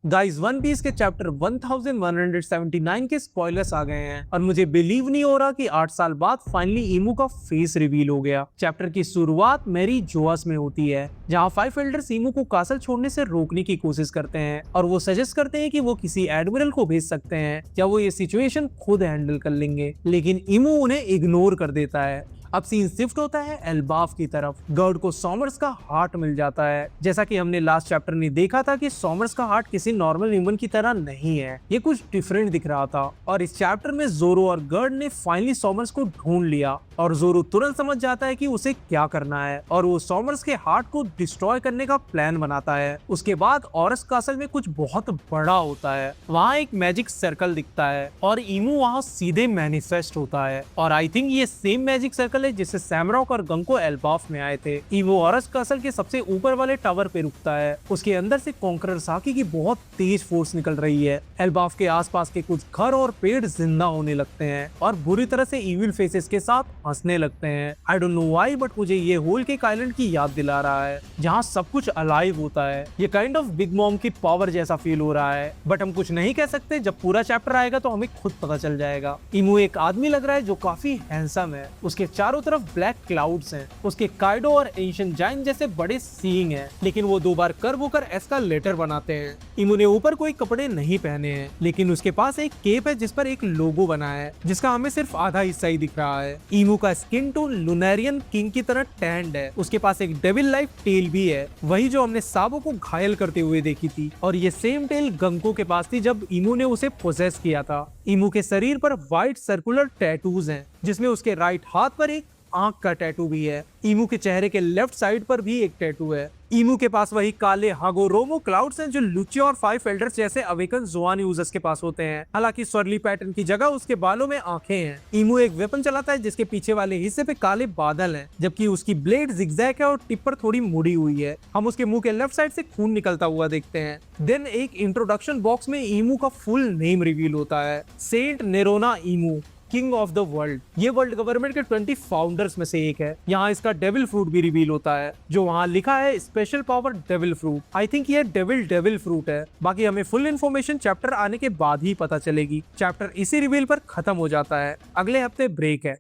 Guys one piece के chapter 1179 के spoilers आ गए हैं और मुझे बिलीव नहीं हो रहा कि 8 साल बाद फाइनली ईमू का फेस रिवील हो गया। चैप्टर की शुरुआत मेरी जोआस में होती है, जहां 5 एल्डर्स ईमू को कासल छोड़ने से रोकने की कोशिश करते हैं और वो सजेस्ट करते हैं कि वो किसी एडमिरल को भेज सकते हैं या वो ये सिचुएशन खुद हैंडल कर लेंगे, लेकिन ईमू उन्हें इग्नोर कर देता है। अब सीन शिफ्ट होता है एल्बाफ की तरफ। गर्ड को सॉमर्स का हार्ट मिल जाता है। जैसा कि हमने लास्ट चैप्टर में देखा था कि सॉमर्स का हार्ट किसी नॉर्मल ह्यूमन की तरह नहीं है, ये कुछ डिफरेंट दिख रहा था। और इस चैप्टर में जोरो और गर्ड ने फाइनली सॉमर्स को ढूंढ लिया और जोरो तुरंत समझ जाता है कि उसे क्या करना है और वो सॉमर्स के हार्ट को डिस्ट्रॉय करने का प्लान बनाता है। उसके बाद ऑरस कासल में कुछ बहुत बड़ा होता है। वहाँ एक मैजिक सर्कल दिखता है और ईमू वहाँ सीधे मैनिफेस्ट होता है और आई थिंक ये सेम मैजिक सर्कल है जिससे सैमरॉक और गंको एल्बाफ में आए थे। ईमू ऑरस कासल के सबसे ऊपर वाले टावर पे रुकता है। उसके अंदर से कॉन्करर साकी की बहुत तेज फोर्स निकल रही है। एल्बाफ के आसपास के कुछ घर और पेड़ जिंदा होने लगते हैं और बुरी तरह से इविल फेसेस के साथ हंसने लगते हैं। I don't know why but मुझे ये होल केक आइलैंड की याद दिला रहा है, जहाँ सब कुछ अलाइव होता है। ये काइंड ऑफ बिग मॉम की पावर जैसा फील हो रहा है, बट हम कुछ नहीं कह सकते। जब पूरा चैप्टर आएगा तो हमें खुद पता चल जाएगा। ईमू एक आदमी लग रहा है जो काफी हैंडसम है। उसके चारों तरफ ब्लैक क्लाउड्स हैं। उसके काइडो और एंशिएंट जायंट जैसे बड़े सींग हैं, लेकिन वो 2 बार कर्व होकर एस्कालेटर बनाते हैं। ईमू ने ऊपर कोई कपड़े नहीं पहने हैं, लेकिन उसके पास एक केप है जिस पर एक लोगो बना है, जिसका हमें सिर्फ आधा हिस्सा ही दिख रहा है। ईमू का स्किन टोन लुनेरियन किंग की तरह टैंड है। उसके पास एक डेविल लाइक टेल भी है, वही जो हमने साबो को घायल करते हुए देखी थी। और ये सेम टेल गंको के पास थी जब ईमू ने उसे पोजेस किया था। ईमू के शरीर पर व्हाइट सर्कुलर टैटूज हैं, जिसमें उसके राइट हाथ पर एक आंख का टैटू भी है। ईमू के चेहरे के लेफ्ट साइड पर भी एक टैटू है। ईमू के पास वही काले हागोरोमो क्लाउड्स हैं जो लुची और 5 एल्डर्स जैसे अवेकन ज़ोआन यूजर्स के पास होते हैं। हालांकि स्वर्ली पैटर्न की जगह उसके बालों में आंखें हैं। ईमू एक वेपन चलाता है जिसके पीछे वाले हिस्से पे काले बादल हैं, जबकि उसकी ब्लेड जिगजैग है और टिप पर थोड़ी मुड़ी हुई है। हम उसके मुंह के लेफ्ट साइड से खून निकलता हुआ देखते हैं। देन एक इंट्रोडक्शन बॉक्स में ईमू का फुल नेम रिवील होता है, saint Nerona Emu, king of the world. ये वर्ल्ड गवर्नमेंट के 20 फाउंडर्स में से एक है। यहाँ इसका डेविल फ्रूट भी रिवील होता है, जो वहाँ लिखा है special power devil fruit. I think ये डेविल फ्रूट है। बाकी हमें फुल इन्फॉर्मेशन चैप्टर आने के बाद ही पता चलेगी। चैप्टर इसी रिवील पर खत्म हो जाता है। अगले हफ्ते ब्रेक है।